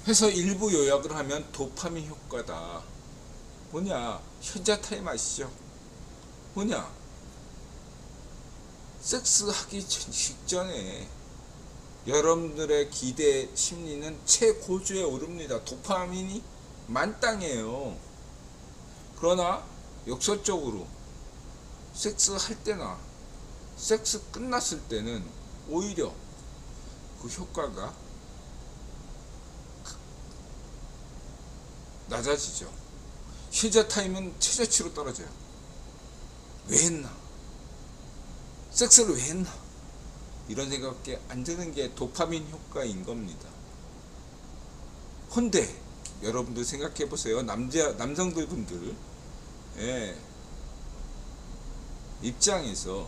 해서 일부 요약을 하면 도파민 효과다. 뭐냐? 현자 타임 아시죠? 뭐냐? 섹스하기 직전에 여러분들의 기대 심리는 최고조에 오릅니다. 도파민이 만땅이에요. 그러나 역설적으로 섹스할 때나 섹스 끝났을 때는 오히려 그 효과가 낮아지죠. 현자 타임은 최저치로 떨어져요. 왜 했나? 섹스를 왜 했나? 이런 생각밖에 안 드는 게 도파민 효과인 겁니다. 헌데 여러분들 생각해 보세요. 남성들 분들 입장에서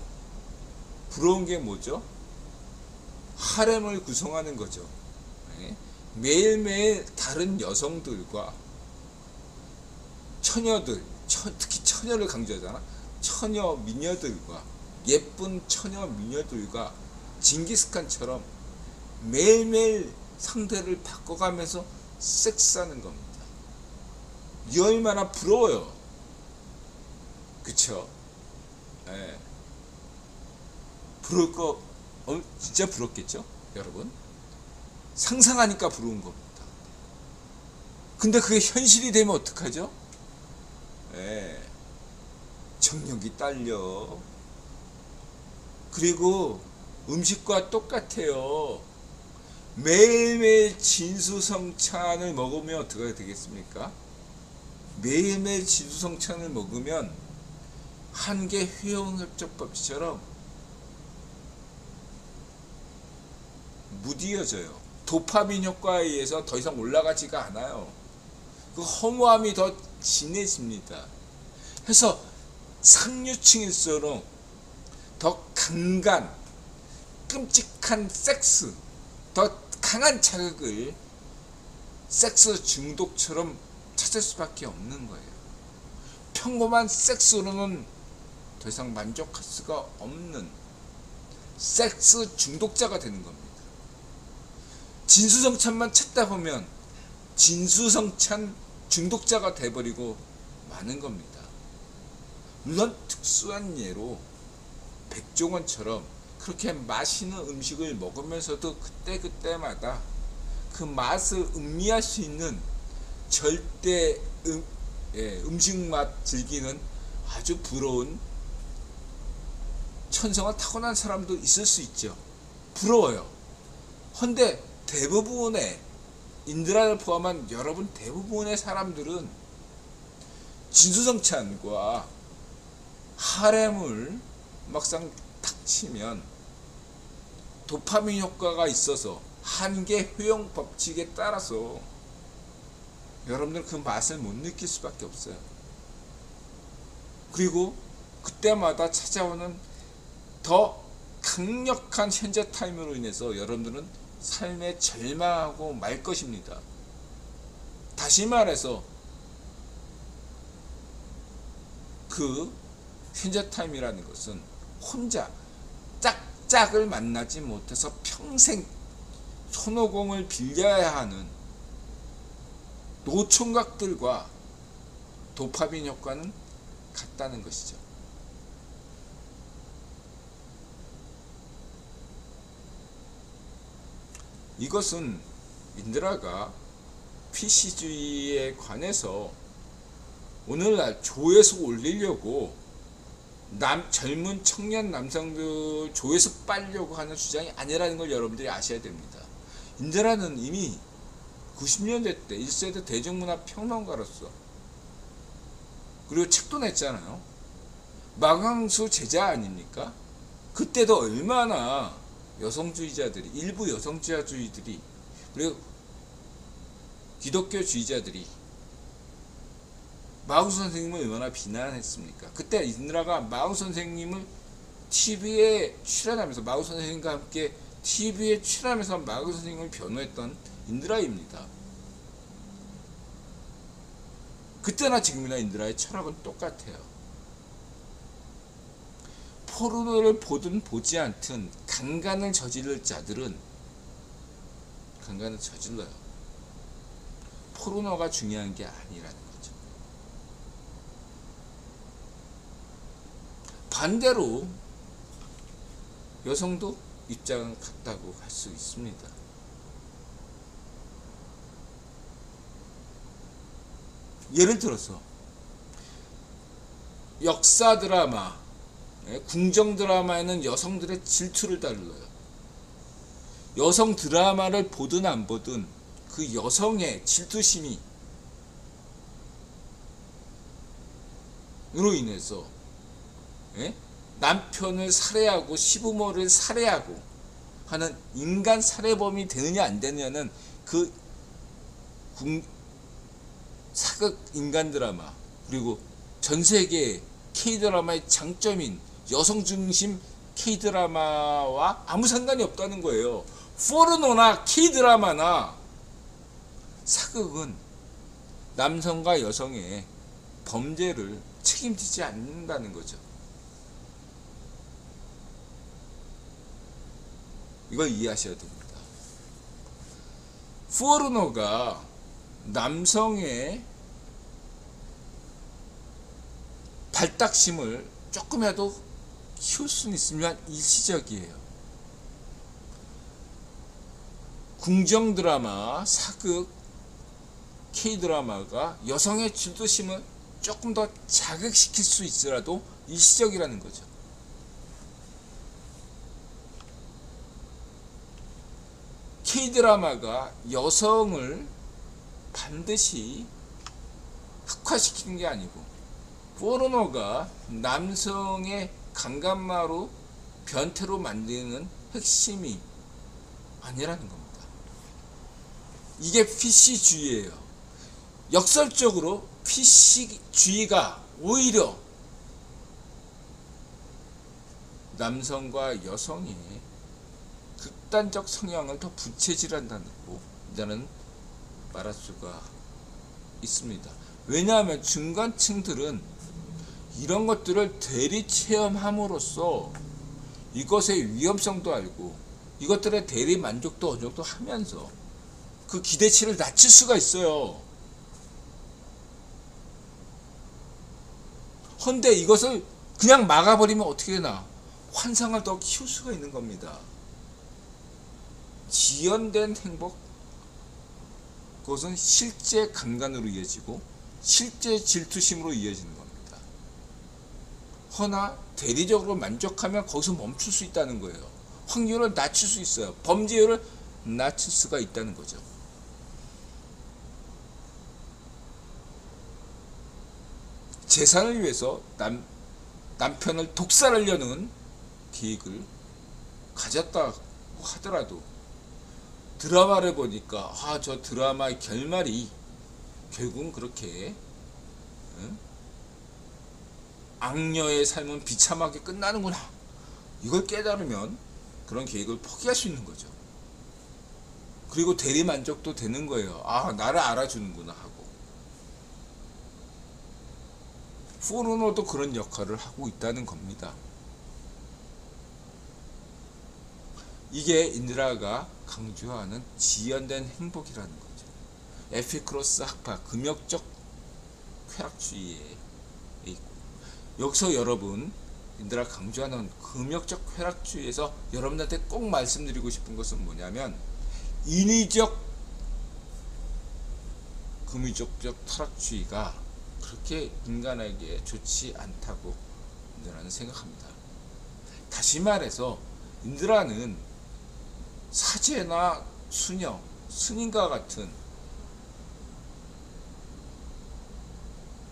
부러운 게 뭐죠? 하렘을 구성하는 거죠. 매일매일 다른 여성들과 처녀들, 특히 처녀를 강조하잖아. 처녀 미녀들과 예쁜 처녀 미녀들과 징기스칸처럼 매일매일 상대를 바꿔가면서 섹스하는 겁니다. 이 얼마나 부러워요. 그쵸? 부러울 거 진짜 부럽겠죠? 여러분 상상하니까 부러운 겁니다. 근데 그게 현실이 되면 어떡하죠? 정력이 딸려. 그리고 음식과 똑같아요. 매일매일 진수성찬을 먹으면 어떻게 되겠습니까? 매일매일 진수성찬을 먹으면 한계 회용협정법처럼 무디어져요. 도파민 효과에 의해서 더 이상 올라가지가 않아요. 그 허무함이 더 진해집니다. 해서 상류층일수록 더 강간, 끔찍한 섹스, 더 강한 자극을 섹스 중독처럼 찾을 수밖에 없는 거예요. 평범한 섹스로는 더 이상 만족할 수가 없는 섹스 중독자가 되는 겁니다. 진수성찬만 찾다 보면 진수성찬 중독자가 돼버리고 마는 겁니다. 물론 특수한 예로 백종원처럼 그렇게 맛있는 음식을 먹으면서도 그때그때마다 그 맛을 음미할 수 있는 절대 음식 맛 즐기는 아주 부러운 천성을 타고난 사람도 있을 수 있죠. 부러워요. 헌데 대부분의 인드라를 포함한 여러분 대부분의 사람들은 진수성찬과 하렘을 막상 닥치면 도파민 효과가 있어서 한계 효용 법칙에 따라서 여러분들 그 맛을 못 느낄 수밖에 없어요. 그리고 그때마다 찾아오는 더 강력한 현재 타임으로 인해서 여러분들은 삶에 절망하고 말 것입니다. 다시 말해서 그 현재 타임이라는 것은 혼자 짝짝을 만나지 못해서 평생 손오공을 빌려야 하는 노총각들과 도파민 효과는 같다는 것이죠. 이것은 인드라가 PC주의에 관해서 오늘날 조회수 올리려고 젊은 청년 남성들 조회수 빨려고 하는 주장이 아니라는 걸 여러분들이 아셔야 됩니다. 인드라는 이미 90년대 때 1세대 대중문화 평론가로서 그리고 책도 냈잖아요. 마강수 제자 아닙니까? 그때도 얼마나 여성주의자들이, 일부 여성주의자들이 그리고 기독교주의자들이 마우 선생님을 얼마나 비난했습니까? 그때 인드라가 마우 선생님을 TV에 출연하면서 마우 선생님과 함께 TV에 출연하면서 마우 선생님을 변호했던 인드라입니다. 그때나 지금이나 인드라의 철학은 똑같아요. 포르노를 보든 보지 않든 강간을 저지를 자들은 강간을 저질러요. 포르노가 중요한 게 아니라는 거죠. 반대로 여성도 입장은 같다고 할 수 있습니다. 예를 들어서 역사 드라마, 궁정 드라마에는 여성들의 질투를 다뤄요. 여성 드라마를 보든 안 보든 그 여성의 질투심이 으로 인해서 남편을 살해하고 시부모를 살해하고 하는 인간 살해범이 되느냐 안 되느냐는 그 사극 인간 드라마 그리고 전 세계 K-드라마의 장점인 여성 중심 K-드라마와 아무 상관이 없다는 거예요. 포르노나 K-드라마나 사극은 남성과 여성의 범죄를 책임지지 않는다는 거죠. 이걸 이해하셔야 됩니다. 포르노가 남성의 발딱심을 조금이라도 키울 수는 있으면 일시적이에요. 궁정 드라마, 사극, K-드라마가 여성의 질투심을 조금 더 자극시킬 수 있더라도 일시적이라는 거죠. K-드라마가 여성을 반드시 흑화시키는 게 아니고 포르노가 남성의 강간마로 변태로 만드는 핵심이 아니라는 겁니다. 이게 PC주의예요. 역설적으로 PC주의가 오히려 남성과 여성의 극단적 성향을 더 부채질한다고 이제는 말할 수가 있습니다. 왜냐하면 중간층들은 이런 것들을 대리 체험함으로써 이것의 위험성도 알고 이것들의 대리 만족도 어느 정도 하면서 그 기대치를 낮출 수가 있어요. 헌데 이것을 그냥 막아버리면 어떻게 되나? 환상을 더 키울 수가 있는 겁니다. 지연된 행복, 그것은 실제 강간으로 이어지고 실제 질투심으로 이어지는 겁니다. 허나 대리적으로 만족하면 거기서 멈출 수 있다는 거예요. 확률을 낮출 수 있어요. 범죄율을 낮출 수가 있다는 거죠. 재산을 위해서 남편을 독살하려는 계획을 가졌다고 하더라도 드라마를 보니까 저 드라마의 결말이 결국은 그렇게 악녀의 삶은 비참하게 끝나는구나, 이걸 깨달으면 그런 계획을 포기할 수 있는 거죠. 그리고 대리만족도 되는 거예요. 나를 알아주는구나 하고. 포르노도 그런 역할을 하고 있다는 겁니다. 이게 인드라가 강조하는 지연된 행복이라는 거죠. 에피크로스 학파, 금욕적 쾌락주의에 있고, 여기서 여러분 인드라 강조하는 금욕적 쾌락주의에서 여러분한테 꼭 말씀드리고 싶은 것은 뭐냐면, 인위적 금욕적 타락주의가 그렇게 인간에게 좋지 않다고 인드라는 생각합니다. 다시 말해서 인드라는 사제나 수녀, 스님과 같은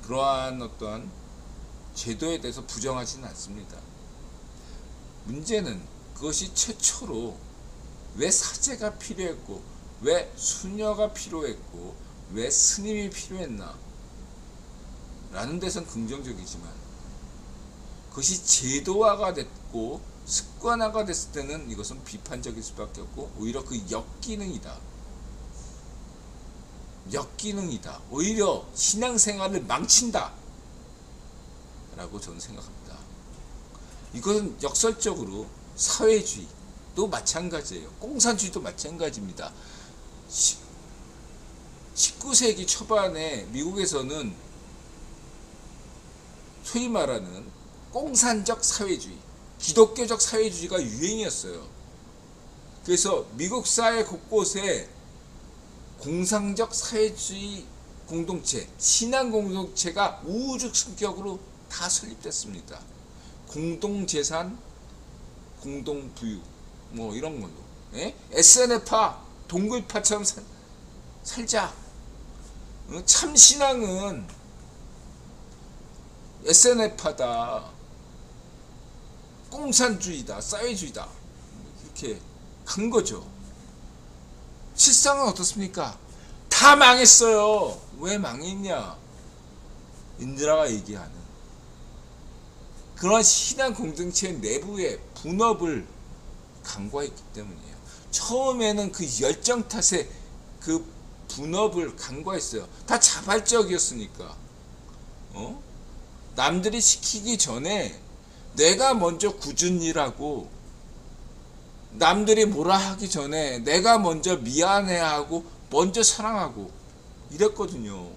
그러한 어떠한 제도에 대해서 부정하지는 않습니다. 문제는 그것이 최초로 왜 사제가 필요했고, 왜 수녀가 필요했고, 왜 스님이 필요했나 라는 데선 긍정적이지만, 그것이 제도화가 됐고 습관화가 됐을 때는 이것은 비판적일 수밖에 없고, 오히려 그 역기능이다, 오히려 신앙생활을 망친다 라고 저는 생각합니다. 이것은 역설적으로 사회주의도 마찬가지예요. 공산주의도 마찬가지입니다. 19세기 초반에 미국에서는 소위 말하는 공산적 사회주의, 기독교적 사회주의가 유행이었어요. 그래서 미국 사회 곳곳에 공산적 사회주의 공동체, 신앙 공동체가 우후죽순격으로 다 설립됐습니다. 공동재산, 공동부유, 뭐 이런 걸로. 예? SNF파, 동굴파처럼 살자. 참 신앙은 SNF파다, 공산주의다, 사회주의다, 이렇게 간 거죠. 실상은 어떻습니까? 다 망했어요. 왜 망했냐? 인드라가 얘기하는 그런 신앙 공동체 내부의 분업을 간과했기 때문이에요. 처음에는 그 열정 탓에 그 분업을 간과했어요. 다 자발적이었으니까. 남들이 시키기 전에 내가 먼저 꾸준히 일하고, 남들이 뭐라 하기 전에 내가 먼저 미안해하고 먼저 사랑하고 이랬거든요.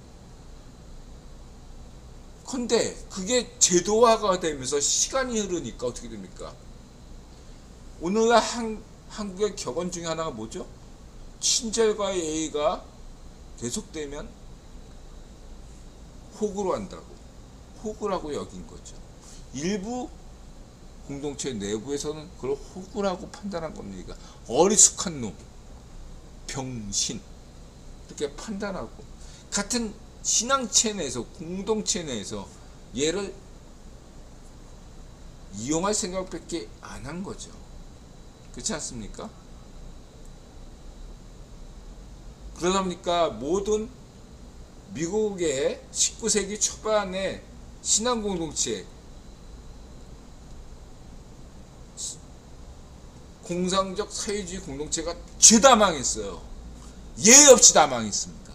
근데 그게 제도화가 되면서 시간이 흐르니까 어떻게 됩니까? 오늘날 한국의 격언 중에 하나가 뭐죠? 친절과 예의가 계속되면 호구로 한다고, 호구라고 여긴 거죠. 일부 공동체 내부에서는 그걸 호구라고 판단한 겁니다. 어리숙한 놈, 병신, 이렇게 판단하고, 같은 신앙체 내에서, 공동체 내에서 얘를 이용할 생각밖에 안 한 거죠. 그렇지 않습니까? 그러다 보니까 모든 미국의 19세기 초반의 신앙 공동체, 공산적 사회주의 공동체가 죄다 망했어요. 예의 없이 다 망했습니다.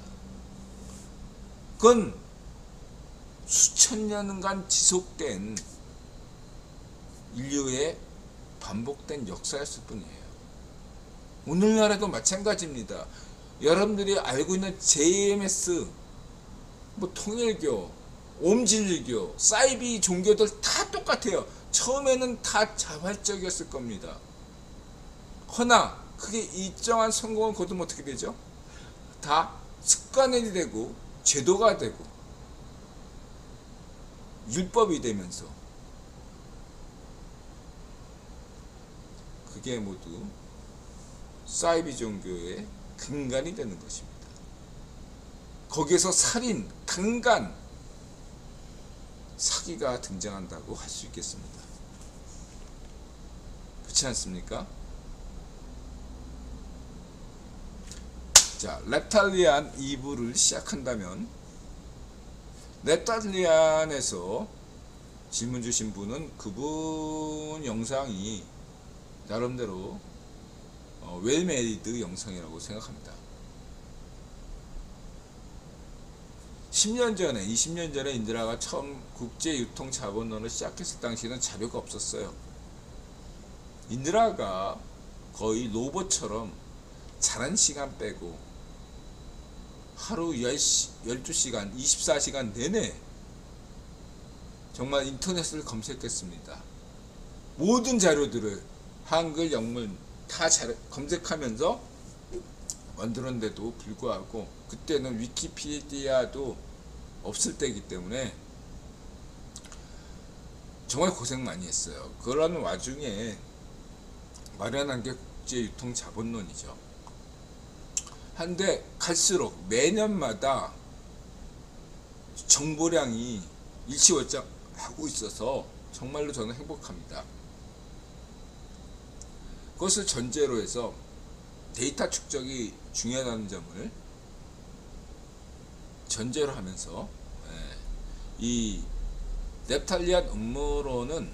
그건 수천 년간 지속된 인류의 반복된 역사였을 뿐이에요. 오늘날에도 마찬가지입니다. 여러분들이 알고 있는 JMS, 뭐 통일교, 옴진리교, 사이비 종교들 다 똑같아요. 처음에는 다 자발적이었을 겁니다. 허나 그게 일정한 성공을 거두면 어떻게 되죠? 다 습관이 되고 제도가 되고 율법이 되면서 그게 모두 사이비 종교의 근간이 되는 것입니다. 거기에서 살인, 강간, 사기가 등장한다고 할 수 있겠습니다. 그렇지 않습니까? 자, 렙탈리안 2부를 시작한다면, 렙탈리안에서 질문 주신 분은 그분 영상이 나름대로 웰메이드 영상이라고 생각합니다. 10년 전에, 20년 전에 인드라가 처음 국제유통자본론을 시작했을 당시에는 자료가 없었어요. 인드라가 거의 로봇처럼 자는 시간 빼고 하루 12시간, 24시간 내내 정말 인터넷을 검색했습니다. 모든 자료들을 한글, 영문 다 검색하면서 만들었는데도 불구하고, 그때는 위키피디아도 없을 때이기 때문에 정말 고생 많이 했어요. 그런 와중에 마련한 게 국제유통자본론이죠. 한데 갈수록 매년마다 정보량이 일치월장하고 있어서 정말로 저는 행복합니다. 그것을 전제로 해서 데이터 축적이 중요하다는 점을 전제로 하면서, 이 렙탈리안 음모론은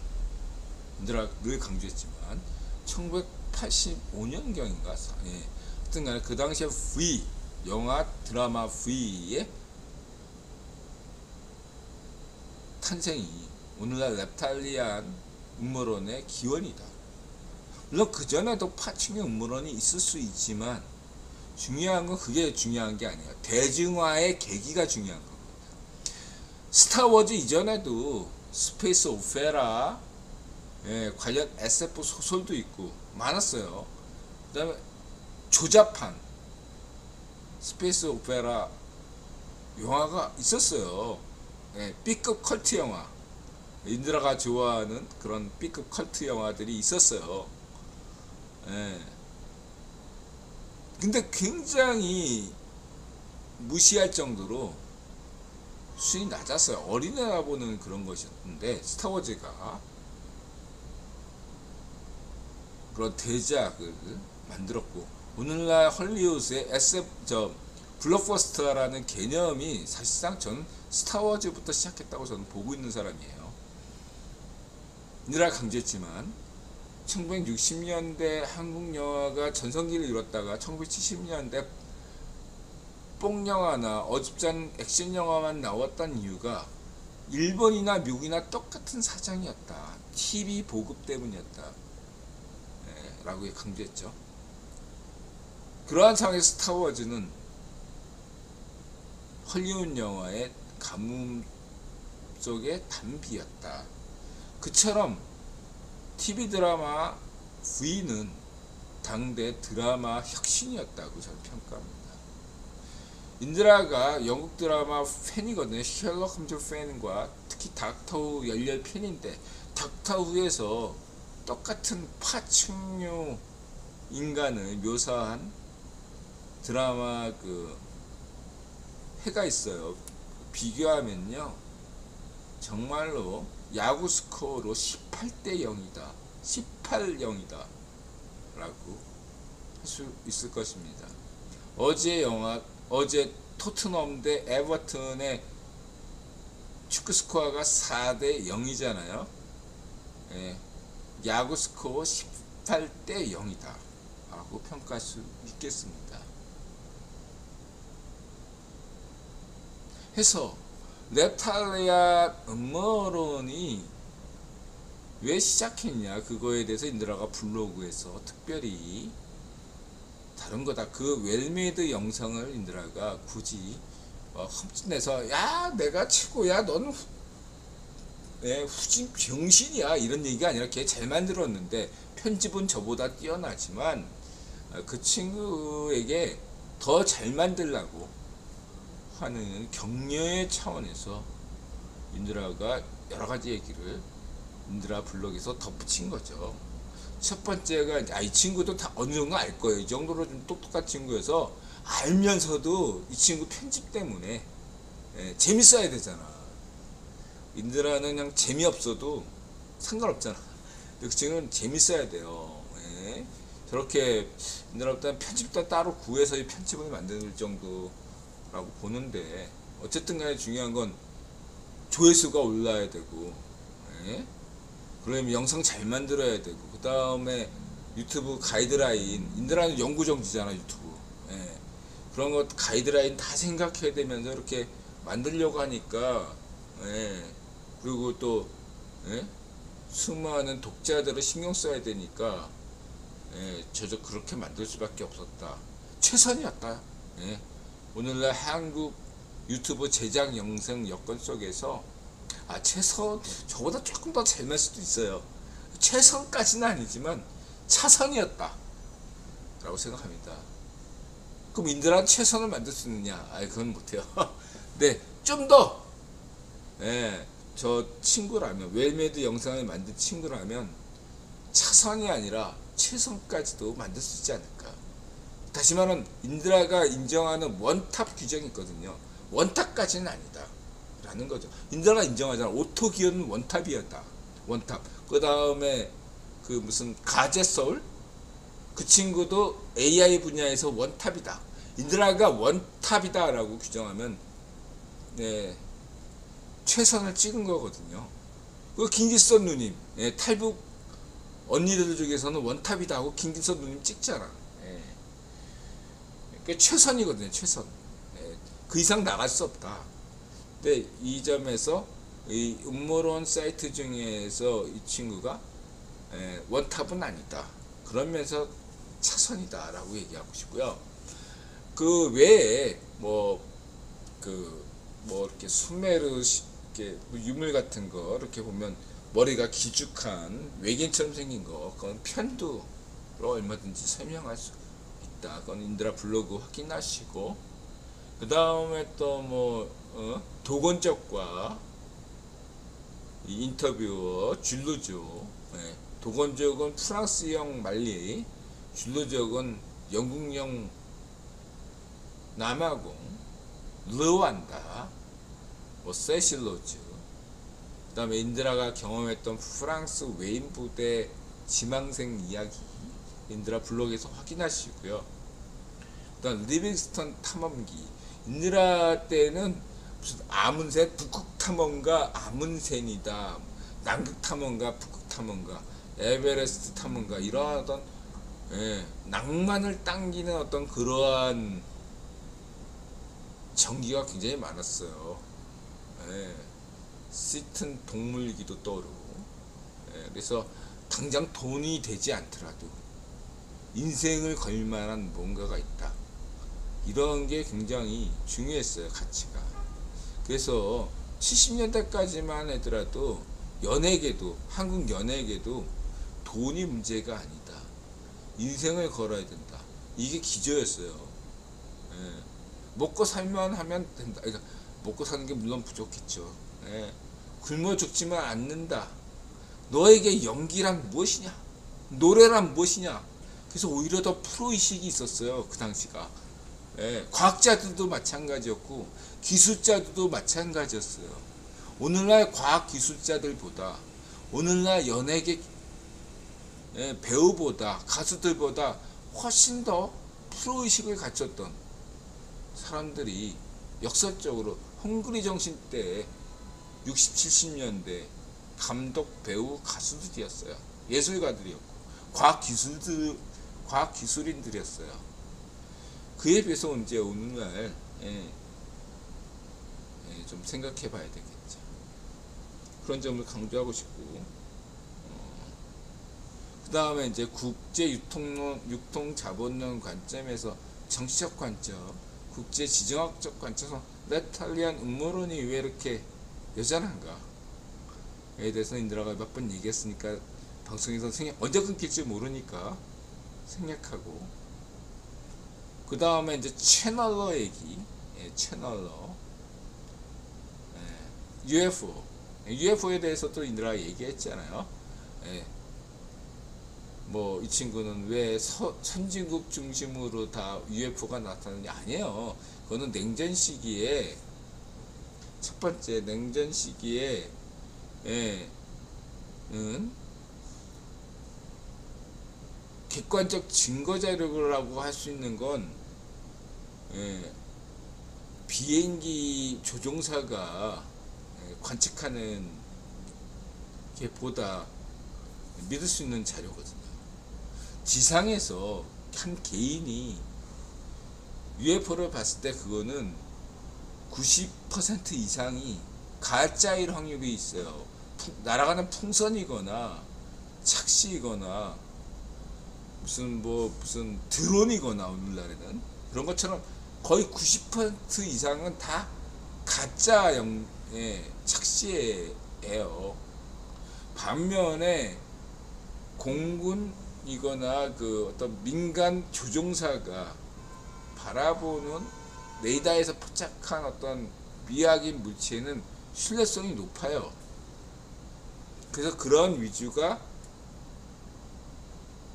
늘 강조했지만 1985년경인가, 하여튼 간에 그 당시에 V, 영화 드라마 V의 탄생이 오늘날 렙탈리안 음모론의 기원이다. 물론 그전에도 파충류 음모론이 있을 수 있지만 중요한 건 그게 중요한 게 아니에요. 대중화의 계기가 중요한 겁니다. 스타워즈 이전에도 스페이스 오페라 관련 SF 소설도 있고 많았어요. 그 다음에 조자판 스페이스 오페라 영화가 있었어요. B급 컬트 영화, 인드라가 좋아하는 그런 B급 컬트 영화들이 있었어요. 근데 굉장히 무시할 정도로 수준이 낮았어요. 어린애가 보는 그런 것이었는데 스타워즈가 그런 대작을 만들었고, 오늘날 헐리우드의 SF 블록버스터라는 개념이 사실상 전 스타워즈부터 시작했다고 저는 보고 있는 사람이에요. 늘 강조했지만 1960년대 한국 영화가 전성기를 이뤘다가 1970년대 뽕영화나 어줍잖은 액션 영화만 나왔던 이유가 일본이나 미국이나 똑같은 사정이었다. TV 보급 때문이었다. 라고 강조했죠. 그러한 상황에서 스타워즈는 헐리우드 영화의 가뭄 속의 단비였다. 그처럼 TV 드라마 V는 당대 드라마 혁신이었다고 저는 평가합니다. 인드라가 영국 드라마 팬이거든요. 셜록 홈즈 팬과 특히 닥터 후 열렬 팬인데, 닥터 후에서 똑같은 파충류 인간을 묘사한 드라마 해가 있어요. 비교하면요, 정말로 야구 스코어로 18대 0이다 18-0이다 라고 할 수 있을 것입니다. 어제 토트넘 대 에버튼의 축구 스코어가 4대 0이잖아요. 야구 스코어 18대 0이다 라고 평가할 수 있겠습니다. 해서 랩탈리아 음모론이 왜 시작했냐, 그거에 대해서 인드라가 블로그에서 특별히 다른 거다. 그 웰메이드 영상을 인드라가 굳이 험진해서 야 내가 최고야, 너는 후진 병신이야, 이런 얘기가 아니라 걔 잘 만들었는데 편집은 저보다 뛰어나지만 그 친구에게 더 잘 만들라고 하는 격려의 차원에서 인드라가 여러가지 얘기를 인드라 블록에서 덧붙인 거죠. 첫 번째가 이 친구도 다 어느 정도 알 거예요. 이 정도로 좀 똑똑한 친구여서 알면서도 이 친구 편집 때문에 재밌어야 되잖아. 인드라는 그냥 재미없어도 상관없잖아. 근데 그 친구는 재밌어야 돼요. 저렇게 인드라보다는 편집도 따로 구해서 이 편집을 만들 정도라고 보는데, 어쨌든 간에 중요한 건 조회수가 올라야 되고, 그러면 영상 잘 만들어야 되고, 그 다음에 유튜브 가이드라인, 인드라는 연구정지잖아 유튜브. 그런 것 가이드라인 다 생각해야 되면서 이렇게 만들려고 하니까, 그리고 또 수많은 독자들을 신경 써야 되니까 저도 그렇게 만들 수밖에 없었다. 최선이었다. 오늘날 한국 유튜브 제작 영상 여건 속에서 최선, 저보다 조금 더 잘 날 수도 있어요. 최선까지는 아니지만 차선이었다 라고 생각합니다. 그럼 인드라는 최선을 만들 수 있느냐? 그건 못해요. 네, 좀 더 저 친구라면, 웰메이드 영상을 만든 친구라면 차선이 아니라 최선까지도 만들 수 있지 않을까. 다시 말하면 인드라가 인정하는 원탑 규정이 있거든요. 원탑까지는 아니다 라는 거죠. 인드라가 인정하잖아. 오토기어는 원탑이었다. 원탑. 그 다음에 그 무슨 가제소울, 그 친구도 AI 분야에서 원탑이다. 인드라가 원탑이다 라고 규정하면 최선을 찍은 거거든요. 그 김기선 누님, 탈북 언니들 중에서는 원탑이다 하고 김기선 누님 찍잖아. 그러니까 최선이거든요. 최선. 그 이상 나갈 수 없다. 근데 이 점에서 이 음모론 사이트 중에서 이 친구가 원탑은 아니다, 그러면서 차선이다 라고 얘기하고 싶고요. 그 외에 뭐 이렇게 수메르 이렇게 유물 같은 거 이렇게 보면 머리가 기죽한 외계인처럼 생긴 거, 그건 편두로 얼마든지 설명할 수 있다. 그건 인드라 블로그 확인하시고, 그 다음에 또 도건적과 이 인터뷰어 줄루조, 도건적은 프랑스형 말리, 줄루족은 영국형 남아공, 르완다, 세실로즈, 그 다음에 인드라가 경험했던 프랑스 외인 부대 지망생 이야기, 인드라 블로그에서 확인하시고요. 그 다음 리빙스턴 탐험기, 인드라 때는 무슨 아문센, 북극 탐험가 아문센이다, 남극 탐험가, 북극 탐험가, 에베레스트 탐험가, 이러한 어떤 낭만을 당기는 어떤 그러한 전기가 굉장히 많았어요. 시튼 동물기도 떠오르고, 그래서 당장 돈이 되지 않더라도 인생을 걸 만한 뭔가가 있다, 이런 게 굉장히 중요했어요, 가치가. 그래서 70년대까지만 하더라도 연예계도, 한국 연예계도 돈이 문제가 아니다, 인생을 걸어야 된다, 이게 기저였어요. 먹고 살만 하면 된다. 그러니까 먹고 사는 게 물론 부족했죠. 굶어 죽지만 않는다. 너에게 연기란 무엇이냐, 노래란 무엇이냐. 그래서 오히려 더 프로의식이 있었어요, 그 당시가. 과학자들도 마찬가지였고 기술자들도 마찬가지였어요. 오늘날 과학기술자들보다, 오늘날 연예계 배우보다, 가수들보다 훨씬 더 프로의식을 갖췄던 사람들이 역설적으로 헝그리 정신 때 60, 70년대 감독, 배우, 가수들이었어요. 예술가들이었고 과학기술인들이었어요. 그에 비해서 이제 오늘날 좀 생각해 봐야 되겠죠. 그런 점을 강조하고 싶고, 그 다음에 이제 국제 유통 자본론 관점에서 정치적 관점, 국제 지정학적 관점에서 네탈리안 음모론이 왜 이렇게 여전한가에 대해서 인드라가 몇 번 얘기했으니까 방송에서 언제 끊길지 모르니까 생략하고, 그 다음에 이제 채널러 얘기, 채널러, UFO에 대해서도 인드라가 얘기했잖아요. 이 친구는 왜 선진국 중심으로 다 UFO가 나타나느냐. 아니에요. 그거는 냉전 시기에, 첫 번째 냉전 시기에 객관적 증거 자료라고 할 수 있는 건 비행기 조종사가 관측하는 게 보다 믿을 수 있는 자료거든요. 지상에서 한 개인이 UFO를 봤을 때 그거는 90% 이상이 가짜일 확률이 있어요. 날아가는 풍선이거나 착시이거나 무슨 드론이거나, 오늘날에는 그런 것처럼 거의 90% 이상은 다 가짜 착시예요. 반면에 공군이거나 그 어떤 민간 조종사가 바라보는 레이더에서 포착한 어떤 미확인 물체는 신뢰성이 높아요. 그래서 그런 위주가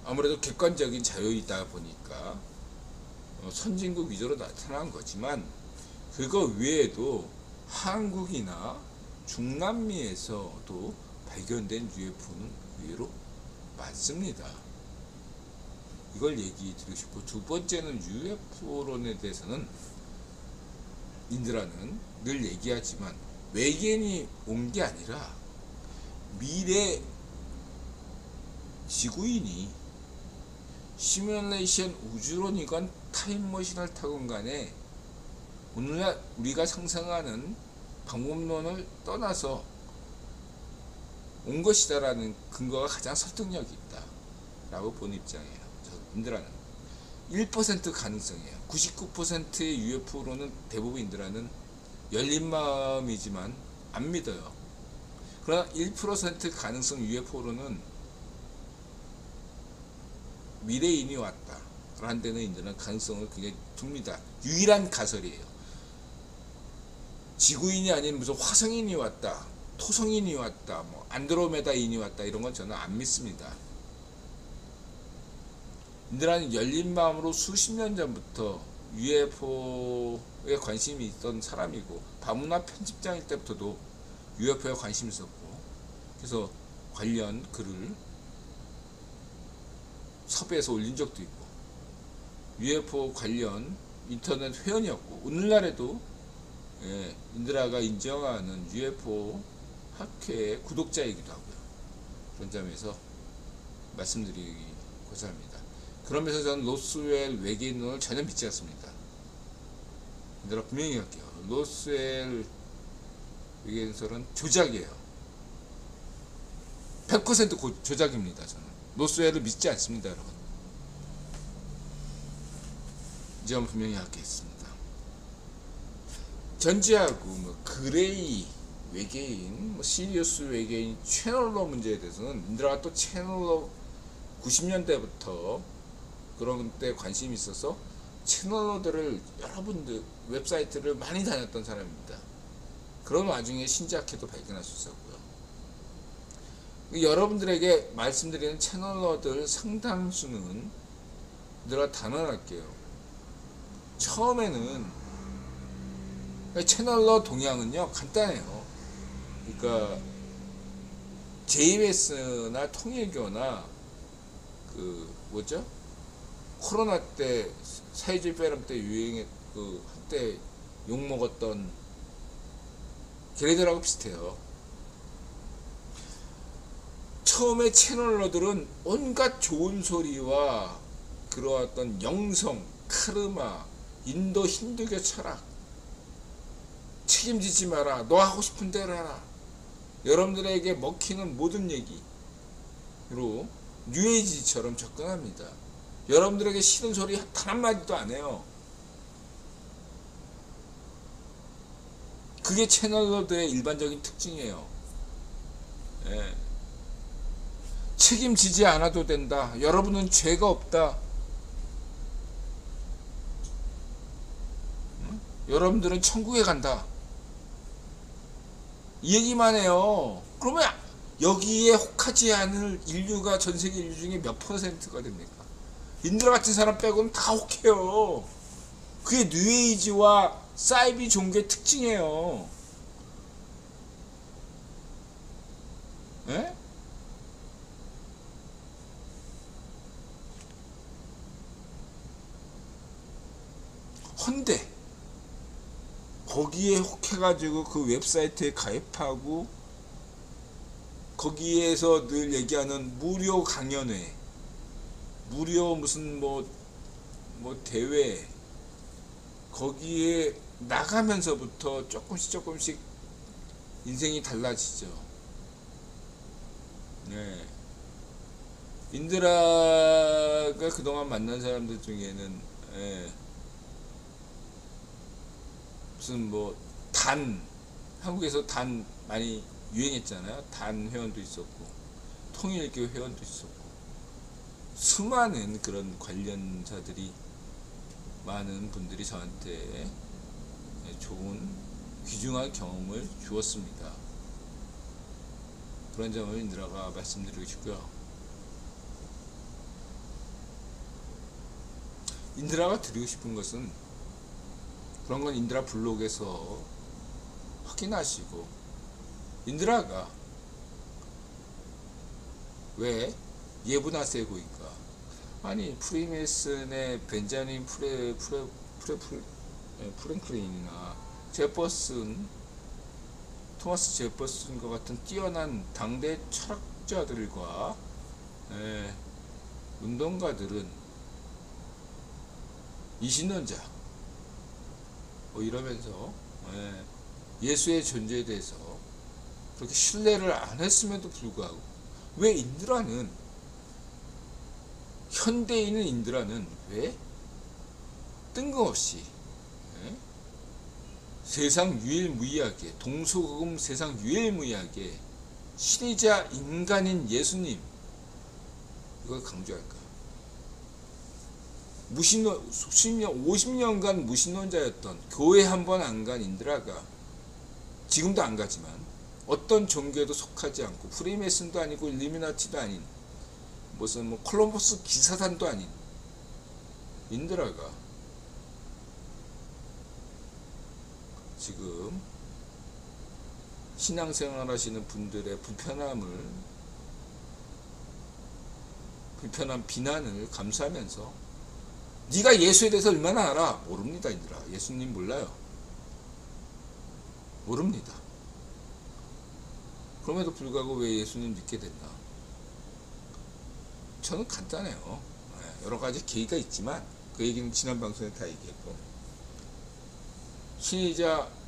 아무래도 객관적인 자료이다 보니까 선진국 위주로 나타난 거지만, 그거 외에도 한국이나 중남미에서도 발견된 UFO는 의외로 많습니다. 이걸 얘기 드리고 싶고, 두 번째는 UFO론에 대해서는 인드라는 늘 얘기하지만 외계인이 온 게 아니라 미래 지구인이 시뮬레이션 우주론이건 타임머신을 타건 간에 오늘날 우리가 상상하는 방법론을 떠나서 온 것이다라는 근거가 가장 설득력이 있다 라고 보는 입장이에요, 인드라는. 1% 가능성이에요. 99%의 UFO로는 대부분 인드라는 열린 마음이지만 안 믿어요. 그러나 1% 가능성 UFO로는 미래인이 왔다 라는 데는 인드라는 가능성을 굉장히 둡니다. 유일한 가설이에요. 지구인이 아닌 무슨 화성인이 왔다, 토성인이 왔다, 뭐 안드로메다인이 왔다, 이런 건 저는 안 믿습니다. 인드라는 열린 마음으로 수십 년 전부터 UFO에 관심이 있던 사람이고, 바문화 편집장일 때부터도 UFO에 관심이 있었고, 그래서 관련 글을 섭외해서 올린 적도 있고, UFO 관련 인터넷 회원이었고, 오늘날에도 인드라가 인정하는 UFO 학회의 구독자이기도 하고요. 그런 점에서 말씀드리고자 합니다. 그러면서 저는 로스웰 외계인론을 전혀 믿지 않습니다. 인드라 분명히 할게요. 로스웰 외계인설은 조작이에요. 100% 조작입니다. 저는 로스웰을 믿지 않습니다, 여러분. 이 점 분명히 하겠습니다. 전지하고 뭐 그레이 외계인, 뭐 시리우스 외계인, 채널러 문제에 대해서는 인드라가 또 채널러 90년대부터 그런 때 관심이 있어서 채널러들을 여러분들 웹사이트를 많이 다녔던 사람입니다. 그런 와중에 신작회도 발견할 수 있었고요. 여러분들에게 말씀드리는 채널러들 상당수는 인드라가 단언할게요. 처음에는 채널러 동향은요 간단해요. 그러니까 JBS나 통일교나 그 뭐죠? 코로나 때 사회주의 빼름 때 유행했 그 한때 욕 먹었던 걔네들하고 비슷해요. 처음에 채널러들은 온갖 좋은 소리와 그러했던 영성, 카르마, 인도 힌두교 철학, 책임지지 마라, 너 하고 싶은 대로 해라, 여러분들에게 먹히는 모든 얘기로 뉴에이지처럼 접근합니다. 여러분들에게 싫은 소리 단 한마디도 안 해요. 그게 채널러들의 일반적인 특징이에요. 예. 책임지지 않아도 된다, 여러분은 죄가 없다, 여러분들은 천국에 간다, 이 얘기만 해요. 그러면 여기에 혹하지 않을 인류가 전세계 인류 중에 몇 %가 됩니까? 인드라 같은 사람 빼고는 다 혹해요. 그게 뉴에이지와 사이비 종교의 특징이에요. 예? 헌데 거기에 혹해가지고 그 웹사이트에 가입하고 거기에서 늘 얘기하는 무료 강연회, 무료 무슨 뭐 대회, 거기에 나가면서부터 조금씩 인생이 달라지죠. 네. 인드라가 그동안 만난 사람들 중에는 무슨 한국에서 단 많이 유행했잖아요. 단 회원도 있었고 통일교 회원도 있었고 수많은 그런 관련자들이, 많은 분들이 저한테 좋은 귀중한 경험을 주었습니다. 그런 점을 인드라가 말씀드리고 싶고요. 인드라가 드리고 싶은 것은, 그런 건 인드라 블로그에서 확인하시고, 인드라가 왜 예분화세고인가? 아니 프리메슨의 벤자민 프랭클린이나 토마스 제퍼슨과 같은 뛰어난 당대 철학자들과 운동가들은 이신론자 이러면서 예수의 존재에 대해서 그렇게 신뢰를 안 했음에도 불구하고, 왜 인드라는, 현대인은 인드라는 왜 뜬금없이 세상 유일무이하게, 동서고금 세상 유일무이하게 신이자 인간인 예수님, 이걸 강조할까? 수십 년, 50년간 무신론자였던, 교회 한 번 안 간 인드라가, 지금도 안 가지만 어떤 종교에도 속하지 않고 프리메슨도 아니고 일루미나티도 아닌 무슨 콜럼버스 기사단도 아닌 인드라가 지금 신앙생활 하시는 분들의 불편한 비난을 감수하면서 네가 예수에 대해서 얼마나 알아? 모릅니다. 인들아, 예수님 몰라요. 모릅니다. 그럼에도 불구하고 왜 예수님 믿게 됐나? 저는 간단해요. 여러 가지 계기가 있지만 그 얘기는 지난 방송에 다 얘기했고, 신이자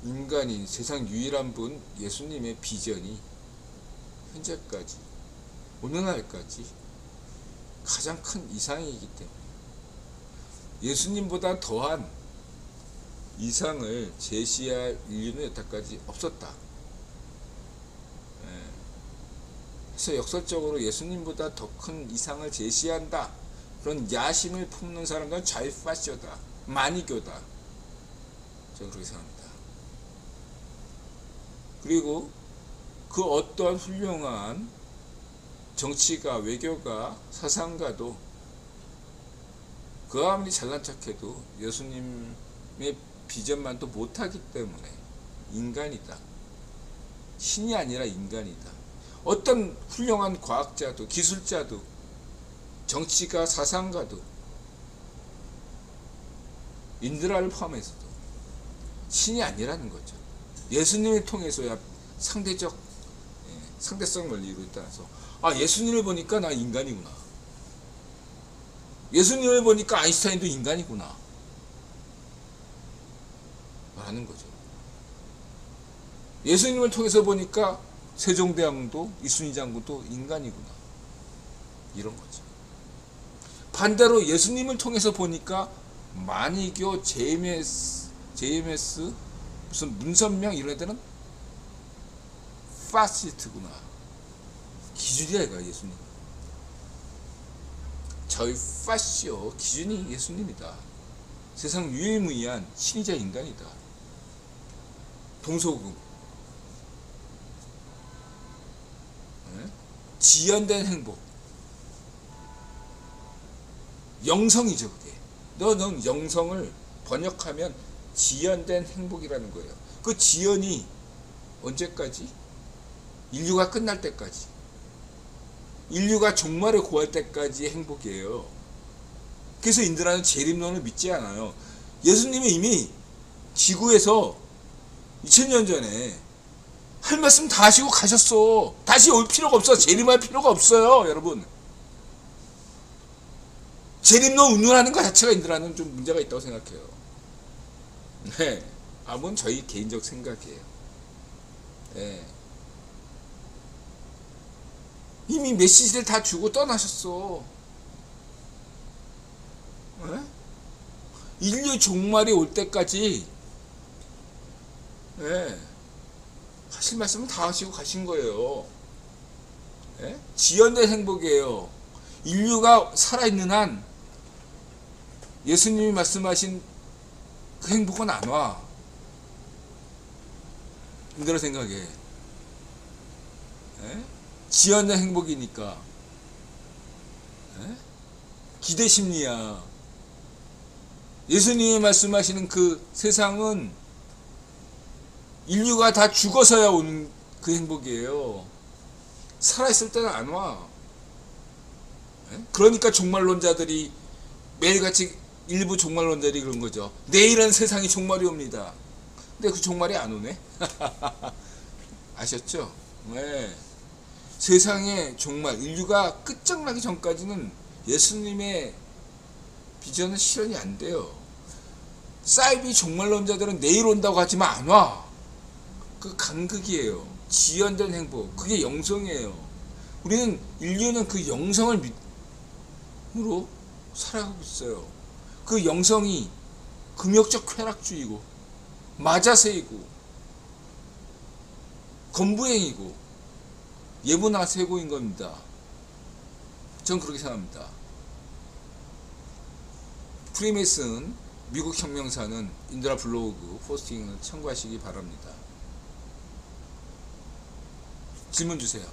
인간인 세상 유일한 분 예수님의 비전이 현재까지 오늘날까지 가장 큰 이상이기 때문에 예수님보다 더한 이상을 제시할 인류는 여태까지 없었다. 그래서 역설적으로 예수님보다 더 큰 이상을 제시한다, 그런 야심을 품는 사람들은 자유파쇼다, 마니교다. 저는 그렇게 생각합니다. 그리고 그 어떠한 훌륭한 정치가, 외교가, 사상가도 그 아무리 잘난 척해도 예수님의 비전만도 못하기 때문에 인간이다. 신이 아니라 인간이다. 어떤 훌륭한 과학자도, 기술자도, 정치가, 사상가도, 인드라를 포함해서도 신이 아니라는 거죠. 예수님을 통해서야 상대성 원리로 따라서 예수님을 보니까 나 인간이구나, 예수님을 보니까 아인슈타인도 인간이구나 라는 거죠. 예수님을 통해서 보니까 세종대왕도 이순신 장군도 인간이구나, 이런 거죠. 반대로 예수님을 통해서 보니까 마니교, JMS 무슨 문선명 이런 애들은 파시스트구나, 기준이야 이거. 예수님 저희 파시오 기준이 예수님이다. 세상 유일무이한 신이자 인간이다. 동서고금, 지연된 행복, 영성이죠. 그게 넌 영성을 번역하면 지연된 행복이라는 거예요. 그 지연이 언제까지? 인류가 끝날 때까지, 인류가 종말을 고할 때까지의 행복이에요. 그래서 인드라는 재림론을 믿지 않아요. 예수님이 이미 지구에서 2000년 전에 할 말씀 다 하시고 가셨어. 다시 올 필요가 없어. 재림할 필요가 없어요, 여러분. 재림론 운운하는 것 자체가 인드라는 좀 문제가 있다고 생각해요. 네, 아무튼 저희 개인적 생각이에요. 네. 이미 메시지를 다 주고 떠나셨어. 네? 인류 종말이 올 때까지 하실 말씀은 다 하시고 가신 거예요. 지연된 행복이에요. 인류가 살아있는 한 예수님이 말씀하신 그 행복은 안 와. 힘들어 생각해. 지연된 행복이니까. 기대 심리야. 예수님이 말씀하시는 그 세상은 인류가 다 죽어서야 오는 그 행복이에요. 살아있을 때는 안 와. 그러니까 종말론자들이 매일같이, 일부 종말론자들이 그런 거죠. 내일은 세상이 종말이 옵니다. 근데 그 종말이 안 오네. 아셨죠? 네. 세상의 종말, 인류가 끝장나기 전까지는 예수님의 비전은 실현이 안 돼요. 사이비 종말론자들은 내일 온다고 하지만 안 와. 그 간극이에요. 지연된 행복, 그게 영성이에요. 인류는 그 영성을 믿으로 살아가고 있어요. 그 영성이 금욕적 쾌락주의고 마자세이고 건부행이고 예부나 세고인 겁니다. 전 그렇게 생각합니다. 프리메이슨 미국 혁명사는 인드라 블로그 포스팅을 참고하시기 바랍니다. 질문 주세요.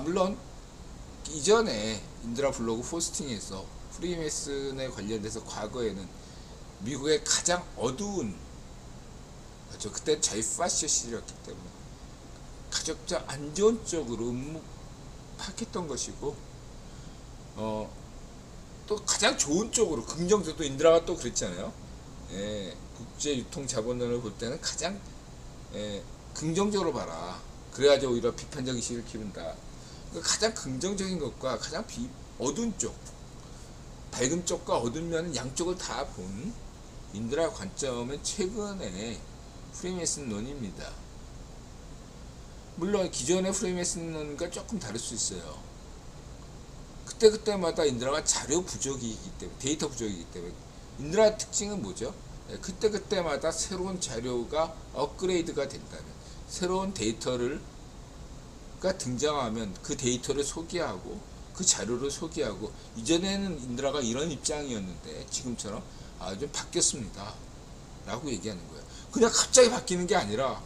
물론 이전에 인드라 블로그 포스팅에서 프리메이슨에 관련돼서 과거에는 미국의 가장 어두운, 그렇죠, 그때 자유파시स्ट 시절이었기 때문에 가급적 안 좋은 쪽으로 파악했던 것이고, 또 가장 좋은 쪽으로 긍정적으로 인드라가 또 그랬잖아요. 국제 유통 자본론을 볼 때는 가장 긍정적으로 봐라. 그래야지 오히려 비판적 의식을 키운다. 가장 긍정적인 것과 가장 어두운 쪽, 밝은 쪽과 어두운 면은 양쪽을 다 본 인드라 관점은 최근에 프리메이슨론입니다. 물론 기존의 프리메이슨론과 조금 다를 수 있어요. 그때마다 인드라가 자료 부족이기 때문에, 데이터 부족이기 때문에. 인드라 특징은 뭐죠? 그때마다 새로운 자료가 업그레이드가 된다면, 새로운 데이터가 등장하면 그 데이터를 소개하고 그 자료를 소개하고, 이전에는 인드라가 이런 입장이었는데 지금처럼 좀 바뀌었습니다 라고 얘기하는 거예요. 그냥 갑자기 바뀌는 게 아니라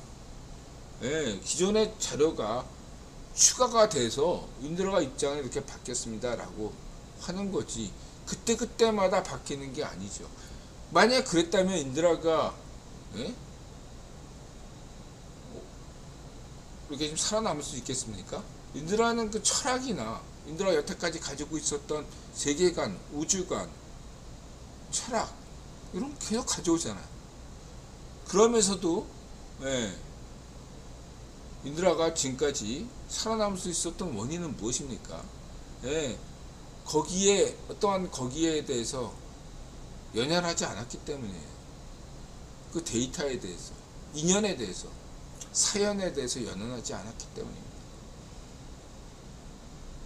기존의 자료가 추가가 돼서 인드라가 입장이 이렇게 바뀌었습니다 라고 하는 거지, 그때마다 바뀌는 게 아니죠. 만약 그랬다면 인드라가 이렇게 좀 살아남을 수 있겠습니까? 인드라는 그 철학이나 인드라가 여태까지 가지고 있었던 세계관, 우주관, 철학 이런 거 계속 가져오잖아요. 그러면서도 인드라가 지금까지 살아남을 수 있었던 원인은 무엇입니까? 거기에 대해서 연연하지 않았기 때문에, 그 데이터에 대해서, 인연에 대해서, 사연에 대해서 연연하지 않았기 때문입니다.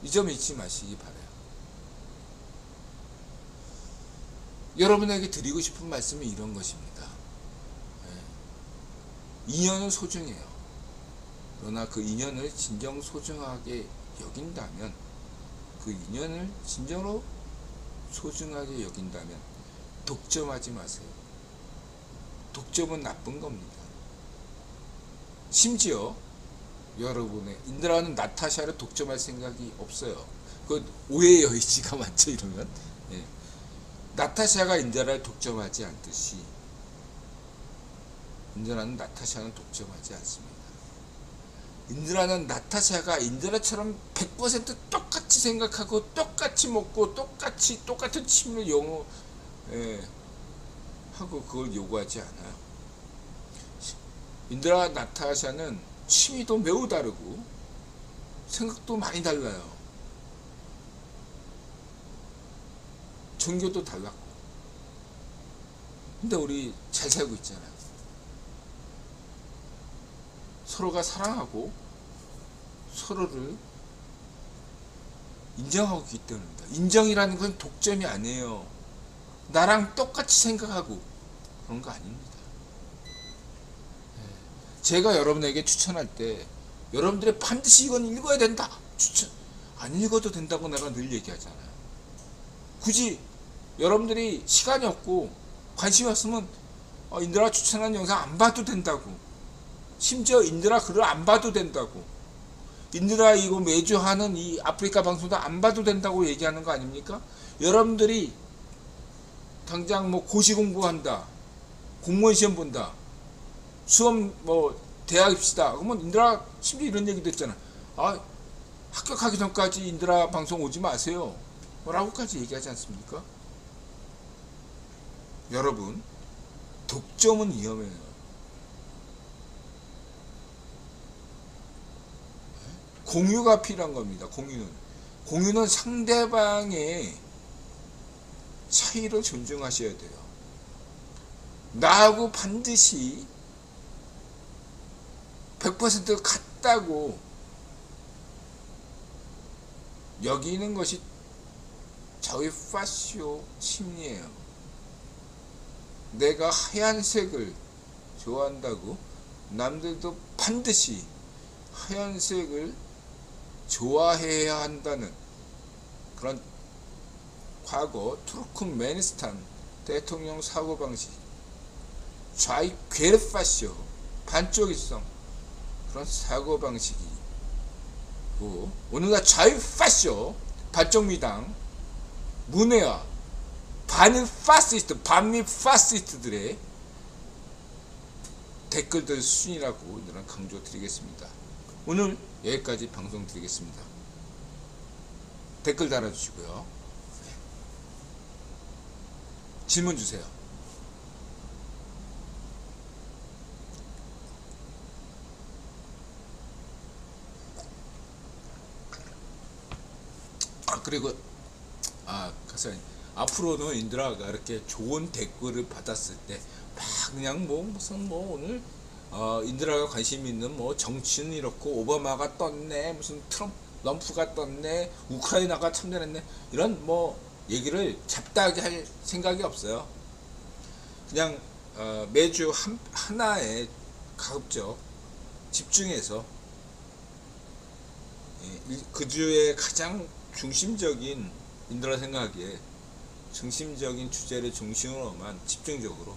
이 점 잊지 마시기 바라요. 여러분에게 드리고 싶은 말씀은 이런 것입니다. 인연은 소중해요. 그러나 그 인연을 진정 소중하게 여긴다면, 그 인연을 진정으로 소중하게 여긴다면 독점하지 마세요. 독점은 나쁜 겁니다. 심지어 여러분의 인드라는 나타샤를 독점할 생각이 없어요. 그 오해의 여지가 많죠. 이러면 나타샤가 인드라를 독점하지 않듯이 인드라는 나타샤는 독점하지 않습니다. 인드라는 나타샤가 인드라처럼 100% 똑같이 생각하고 똑같이 먹고 똑같은 침을 하고 그걸 요구하지 않아요. 인드라 나타샤는 취미도 매우 다르고 생각도 많이 달라요. 종교도 달랐고. 근데 우리 잘 살고 있잖아요. 서로가 사랑하고 서로를 인정하고 있기 때문입니다. 인정이라는 건 독점이 아니에요. 나랑 똑같이 생각하고 그런 거 아닙니다. 제가 여러분에게 추천할 때 여러분들이 반드시 이건 읽어야 된다, 안 읽어도 된다고 내가 늘 얘기하잖아요. 굳이 여러분들이 시간이 없고 관심이 없으면 인드라 추천한 영상 안 봐도 된다고, 심지어 인드라 글을 안 봐도 된다고, 인드라 이거 매주 하는 이 아프리카 방송도 안 봐도 된다고 얘기하는 거 아닙니까? 여러분들이 당장 뭐 고시 공부한다, 공무원 시험 본다, 수험 대학 입시다 그러면 인드라 심지어 이런 얘기도 했잖아. 합격하기 전까지 인드라 방송 오지 마세요 라고까지 얘기하지 않습니까? 여러분, 독점은 위험해요. 공유가 필요한 겁니다. 공유는 상대방의 차이를 존중하셔야 돼요. 나하고 반드시 100% 같다고 여기 있는 것이 저희 파시오 심리예요. 내가 하얀색을 좋아한다고 남들도 반드시 하얀색을 좋아해야 한다는 그런 과거 투르크메니스탄 대통령 사고방식, 좌익괴르파시오 반쪽일성 그런 사고방식이고, 오늘날 좌익파시오 반쪽미당 문외와 반파시스트 반미파시스트들의 댓글들 수준이라고 저는 강조드리겠습니다. 오늘 여기까지 방송 드리겠습니다. 댓글 달아주시고요. 질문 주세요. 그리고 가서 앞으로는 인드라가 이렇게 좋은 댓글을 받았을 때 막 그냥 무슨 오늘 인드라가 관심 있는 정치는 이렇고 오바마가 떴네, 무슨 럼프가 떴네, 우크라이나가 참전했네, 이런 얘기를 잡다하게 할 생각이 없어요. 그냥 매주 하나에 가급적 집중해서 그 주의 가장 중심적인, 인드라 생각에 중심적인 주제를 중심으로만 집중적으로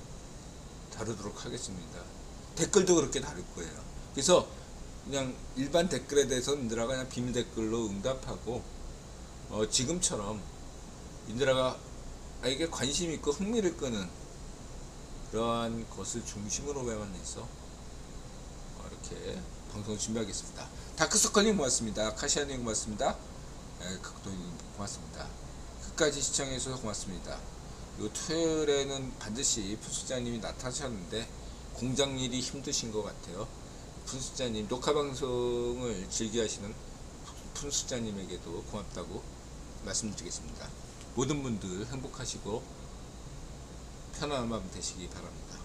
다루도록 하겠습니다. 댓글도 그렇게 다룰 거예요. 그래서 그냥 일반 댓글에 대해서 인드라가 그냥 비밀 댓글로 응답하고, 지금처럼 인드라가 이게 관심 있고 흥미를 끄는 그러한 것을 중심으로만 해서 이렇게 방송 준비하겠습니다. 다크서클님 고맙습니다. 카시아님 고맙습니다. 극도님 고맙습니다. 끝까지 시청해 주셔서 고맙습니다. 요 토요일에는 반드시 푼수자님이 나타나셨는데 공장일이 힘드신 것 같아요. 푼수자님 녹화방송을 즐겨 하시는 푼수자님에게도 고맙다고 말씀드리겠습니다. 모든 분들 행복하시고 편안한 밤 되시기 바랍니다.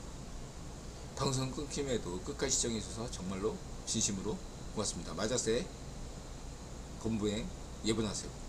방송 끊김에도 끝까지 시청해 주셔서 정말로 진심으로 고맙습니다. 마자세 건부행 예분하세요.